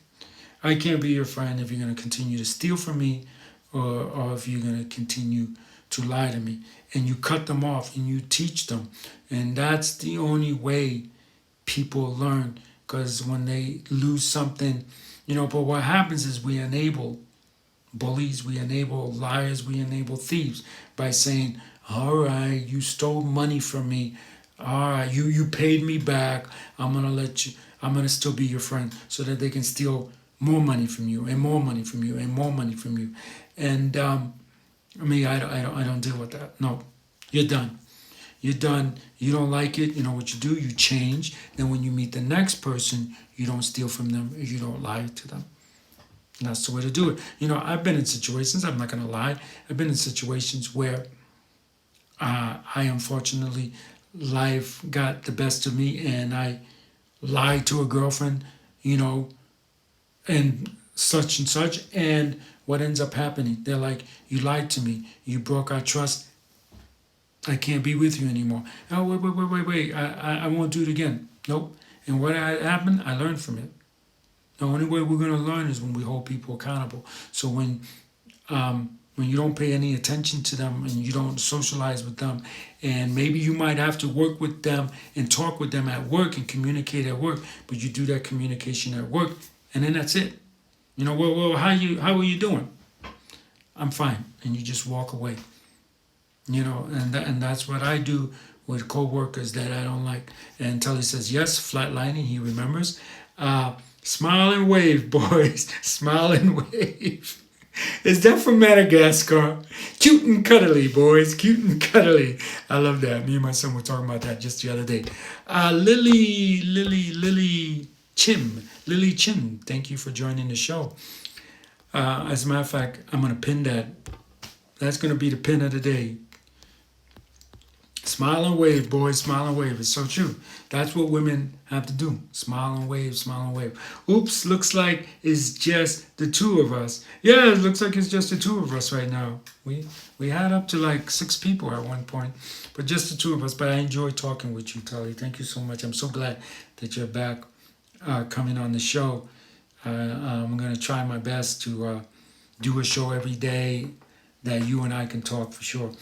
I can't be your friend if you're going to continue to steal from me, or if you're going to continue to lie to me. And you cut them off and you teach them. And that's the only way people learn, because when they lose something, but what happens is we enable bullies, we enable liars, we enable thieves by saying, all right, you stole money from me, all right, you paid me back, I'm gonna still be your friend, so that they can steal more money from you and more money from you and more money from you. And Me, I don't deal with that. No, you're done. You're done. You don't like it. You know what you do? You change. Then when you meet the next person, you don't steal from them. You don't lie to them. And that's the way to do it. You know, I've been in situations, I'm not going to lie, I've been in situations where I unfortunately, life got the best of me and I lied to a girlfriend, you know, and such. And what ends up happening? They're like, you lied to me. You broke our trust. I can't be with you anymore. Oh, wait. I won't do it again. Nope. And what happened? I learned from it. The only way we're going to learn is when we hold people accountable. So when you don't pay any attention to them and you don't socialize with them, and maybe you might have to work with them and talk with them at work and communicate at work, but you do that communication at work, and then that's it. You know, well, how are you doing? I'm fine, and you just walk away. You know, and that's what I do with coworkers that I don't like. And until he says yes, flatlining, he remembers. Smile and wave, boys. Smile and wave. Is that from Madagascar? Cute and cuddly, boys. Cute and cuddly. I love that. Me and my son were talking about that just the other day. Lily Chim. Lily Chim, thank you for joining the show. As a matter of fact, I'm going to pin that. That's going to be the pin of the day. Smile and wave, boys. Smile and wave. It's so true. That's what women have to do. Smile and wave, smile and wave. Oops, looks like it's just the two of us. Yeah, it looks like it's just the two of us right now. We had up to like 6 people at one point, but just the two of us. But I enjoy talking with you, Tully. Thank you so much. I'm so glad that you're back coming on the show. I'm going to try my best to do a show every day that you and I can talk for sure.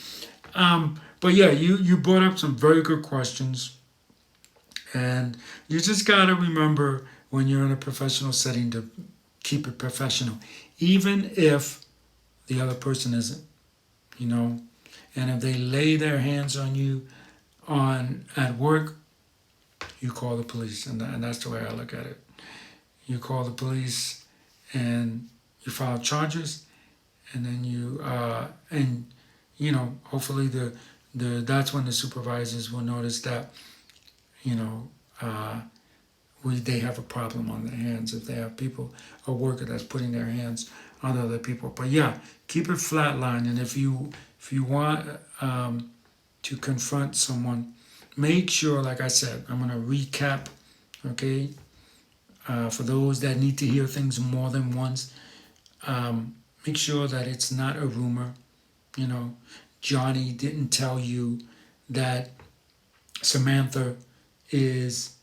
But yeah, you brought up some very good questions. And you just got to remember when you're in a professional setting to keep it professional, even if the other person isn't, you know. And if they lay their hands on you at work, you call the police. And that's the way I look at it. You call the police and you file charges, and then hopefully that's when the supervisors will notice that, you know, they have a problem on their hands if they have a worker that's putting their hands on other people. But yeah, keep it flatline, and if you want to confront someone, make sure, like I said, I'm gonna recap, okay, for those that need to hear things more than once. Make sure that it's not a rumor. You know, Johnny didn't tell you that Samantha is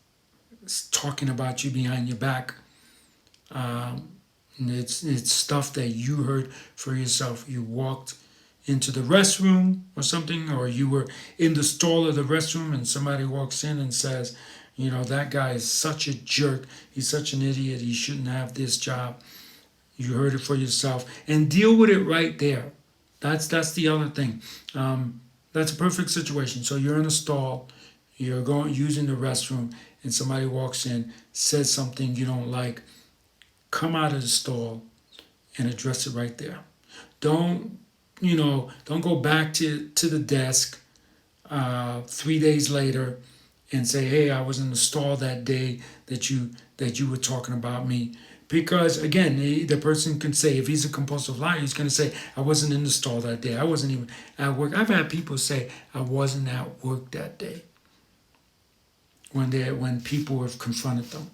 talking about you behind your back. It's stuff that you heard for yourself. You walked into the restroom or something, or you were in the stall of the restroom and somebody walks in and says, you know, that guy is such a jerk. He's such an idiot. He shouldn't have this job. You heard it for yourself, and deal with it right there. That's the other thing. That's a perfect situation. So you're in a stall, you're using the restroom, and somebody walks in, says something you don't like. Come out of the stall and address it right there. Don't go back to the desk 3 days later and say, hey, I was in the stall that day that you were talking about me. Because again, the person can say, if he's a compulsive liar, he's going to say, I wasn't in the stall that day. I wasn't even at work. I've had people say, I wasn't at work that day when people have confronted them,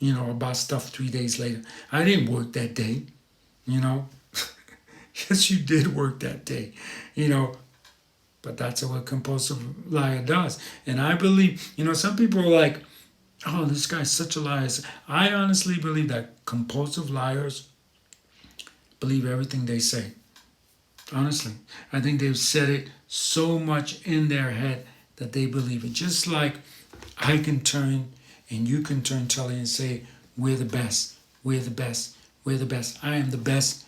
you know, about stuff 3 days later. I didn't work that day, you know. Yes, you did work that day, you know. But that's what a compulsive liar does. And I believe, you know, some people are like, oh, this guy's such a liar. I honestly believe that compulsive liars believe everything they say. Honestly. I think they've said it so much in their head that they believe it. Just like I can turn and you can turn, Tully, and say, we're the best. We're the best. We're the best. I am the best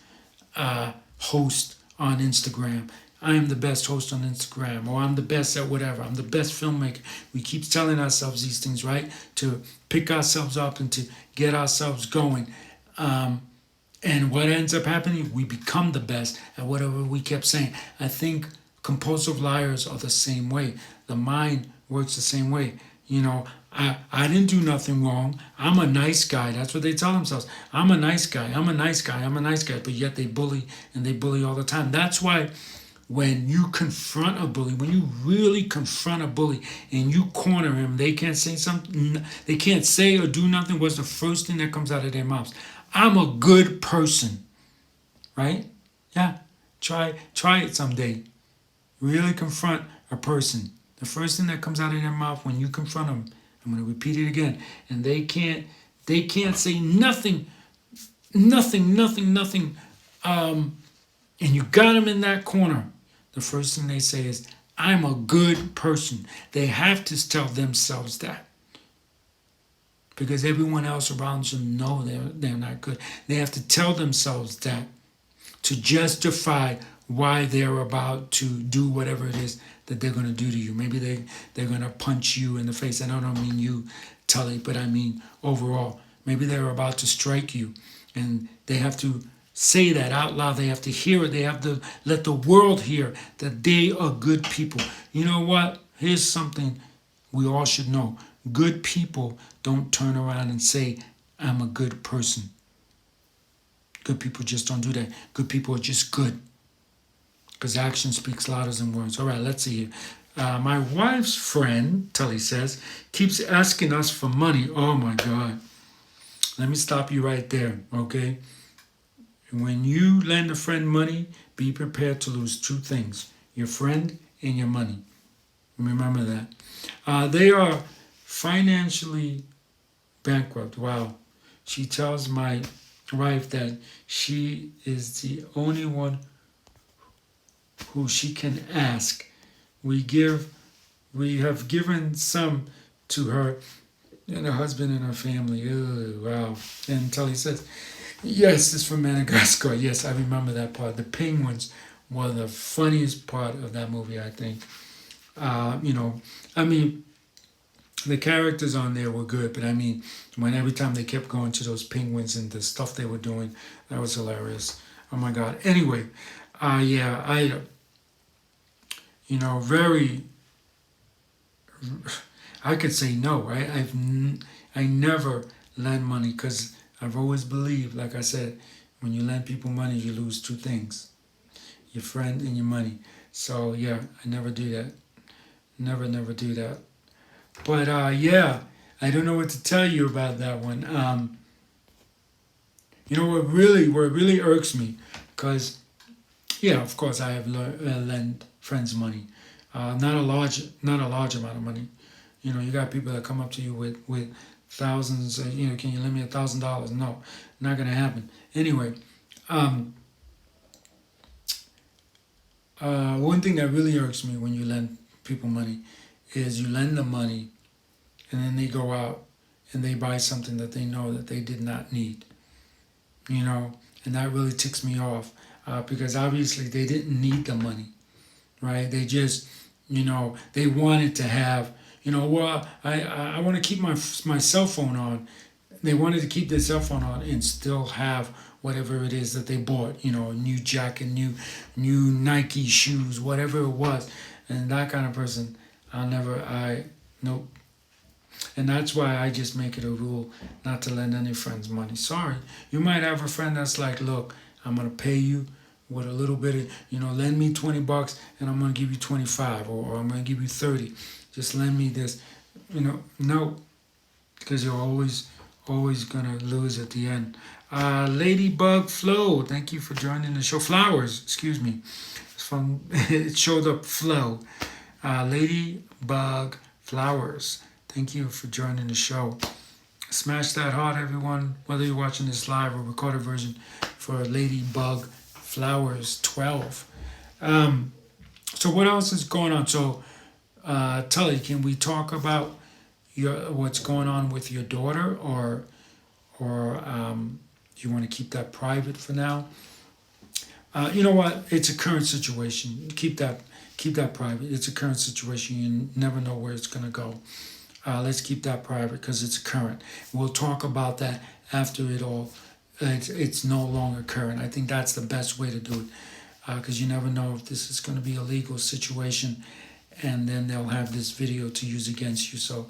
host on Instagram. I am the best host on Instagram, or I'm the best at whatever. I'm the best filmmaker. We keep telling ourselves these things, right? To pick ourselves up and to get ourselves going. And what ends up happening? We become the best at whatever we kept saying. I think compulsive liars are the same way. The mind works the same way. You know, I didn't do nothing wrong. I'm a nice guy. That's what they tell themselves. I'm a nice guy. I'm a nice guy. I'm a nice guy. But yet they bully, and they bully all the time. That's why when you confront a bully, when you really confront a bully and you corner him, they can't say something, they can't say or do nothing. What's the first thing that comes out of their mouths? I'm a good person, right? Yeah, try it someday. Really confront a person. The first thing that comes out of their mouth when you confront them, I'm going to repeat it again, and they can't say nothing, nothing, and you got them in that corner. The first thing they say is, I'm a good person. They have to tell themselves that because everyone else around them know they're not good. They have to tell themselves that to justify why they're about to do whatever it is that they're going to do to you. Maybe they're going to punch you in the face. And I don't mean you, Tully, but I mean overall. Maybe they're about to strike you, and they have to say that out loud. They have to hear it. They have to let the world hear that they are good people. You know what? Here's something we all should know. Good people don't turn around and say, I'm a good person. Good people just don't do that. Good people are just good. Because action speaks louder than words. All right, let's see here. My wife's friend, Tully says, keeps asking us for money. Oh my God. Let me stop you right there, okay? When you lend a friend money, be prepared to lose two things, your friend and your money. Remember that. They are financially bankrupt. Wow. She tells my wife that she is the only one who she can ask. We have given some to her and her husband and her family. Ew, wow. And Tully says, yes, it's from Madagascar. Yes, I remember that part. The penguins were the funniest part of that movie, I think. I mean, the characters on there were good, but I mean, when every time they kept going to those penguins and the stuff they were doing, that was hilarious. Oh my God. Anyway, very, I could say no, right? I never lend money because I've always believed, like I said, when you lend people money, you lose two things, your friend and your money. So yeah, I never do that. Never do that. But I don't know what to tell you about that one. What really irks me, because yeah, of course I have lend friends money, not a large amount of money. You got people that come up to you with thousands. Can you lend me $1,000? No, not gonna happen. Anyway, one thing that really irks me when you lend people money is you lend them money and then they go out and they buy something that they know that they did not need. And that really ticks me off because obviously they didn't need the money, right? They just, they wanted to have, I want to keep my cell phone on. They wanted to keep their cell phone on and still have whatever it is that they bought, a new jacket, new Nike shoes, whatever it was. And that kind of person, nope. And that's why I just make it a rule not to lend any friends money. Sorry. You might have a friend that's like, look, I'm going to pay you with a little bit of, lend me $20 and I'm going to give you 25 or I'm going to give you 30. Just lend me this. No, because you're always going to lose at the end. Ladybug Flow, thank you for joining the show. Flowers, excuse me. It showed up Flow. Ladybug Flowers, thank you for joining the show. Smash that heart, everyone, whether you're watching this live or recorded version for Ladybug Flowers 12. So what else is going on? So, Tully, can we talk about what's going on with your daughter, or do you want to keep that private for now? You know what? It's a current situation. Keep that private. It's a current situation. You never know where it's going to go. Let's keep that private because it's current. We'll talk about that after it all it's no longer current. I think that's the best way to do it, because you never know if this is going to be a legal situation, and then they'll have this video to use against you. So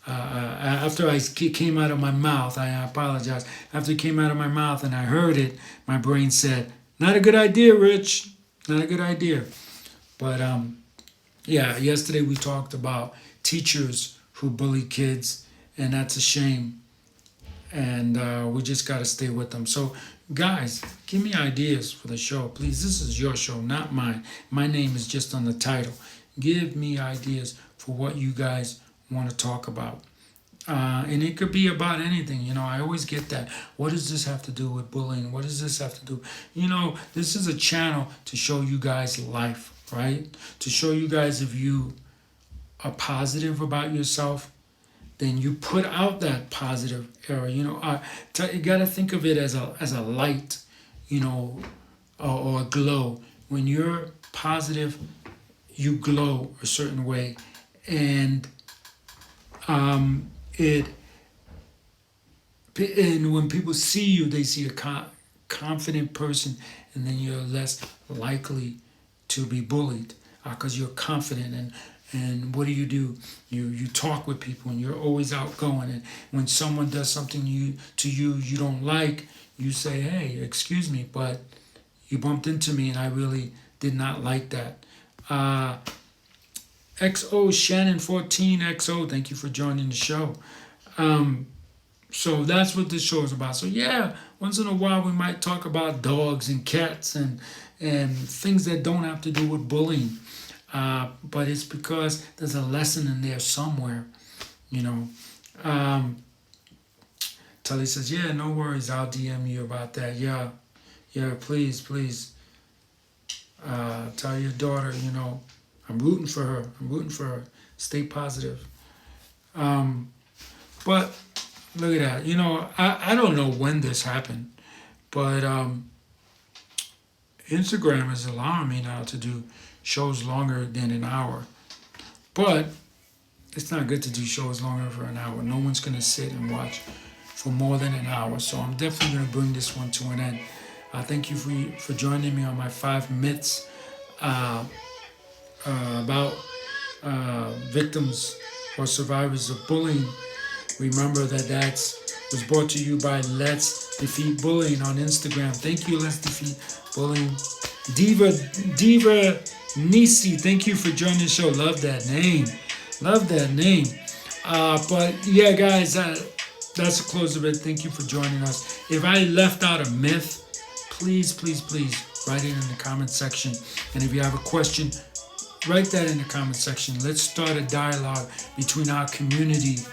after it came out of my mouth, I apologize. After it came out of my mouth and I heard it, my brain said, "Not a good idea, Rich. Not a good idea." But yeah, yesterday we talked about teachers who bully kids, and that's a shame. And we just got to stay with them. So, guys, give me ideas for the show, please. This is your show, not mine. My name is just on the title. Give me ideas for what you guys want to talk about. And it could be about anything. I always get that. What does this have to do with bullying? What does this have to do? This is a channel to show you guys life, right? To show you guys if you are positive about yourself, then you put out that positive era. You got to think of it as a light, or a glow. When you're positive, you glow a certain way, and when people see you, they see a confident person, and then you're less likely to be bullied because you're confident. And what do? You talk with people, and you're always outgoing. And when someone does something to you you don't like, you say, "Hey, excuse me, but you bumped into me, and I really did not like that." XO Shannon 14XO, thank you for joining the show. So that's what this show is about. So yeah, once in a while we might talk about dogs and cats and things that don't have to do with bullying. But it's because there's a lesson in there somewhere, Tully says, "Yeah, no worries. I'll DM you about that." Yeah, please. Tell your daughter, I'm rooting for her. Stay positive. But look at that. I don't know when this happened, but Instagram is allowing me now to do shows longer than an hour. But it's not good to do shows longer for an hour. No one's going to sit and watch for more than an hour. So I'm definitely going to bring this one to an end. Thank you for joining me on my 5 myths about victims or survivors of bullying. Remember that was brought to you by Let's Defeat Bullying on Instagram. Thank you, Let's Defeat Bullying. Diva Nisi, thank you for joining the show. Love that name. But yeah, guys, that's the close of it. Thank you for joining us. If I left out a myth, please write it in the comment section. And if you have a question, write that in the comment section. Let's start a dialogue between our community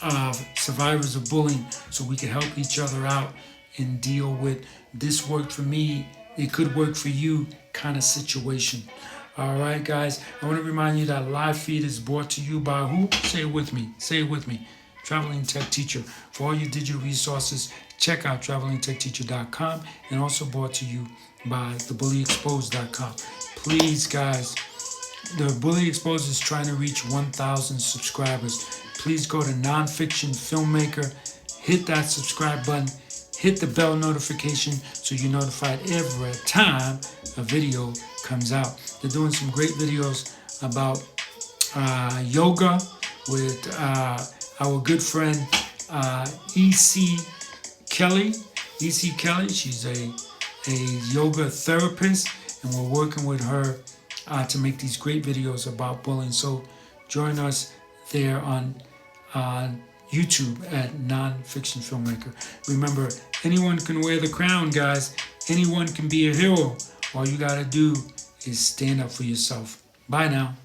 of survivors of bullying so we can help each other out and deal with this worked for me, it could work for you kind of situation. All right, guys. I want to remind you that live feed is brought to you by who? Say it with me. Traveling Tech Teacher. For all your digital resources, check out travelingtechteacher.com, and also brought to you by thebullyexposed.com. Please, guys, the Bully Exposed is trying to reach 1,000 subscribers. Please go to Nonfiction Filmmaker, hit that subscribe button, hit the bell notification so you're notified every time a video comes out. They're doing some great videos about yoga with our good friend E.C. Kelly. E.C. Kelly, she's a yoga therapist, and we're working with her to make these great videos about bullying. So join us there on YouTube at Nonfiction Filmmaker. Remember, anyone can wear the crown, guys. Anyone can be a hero. All you gotta do is stand up for yourself. Bye now.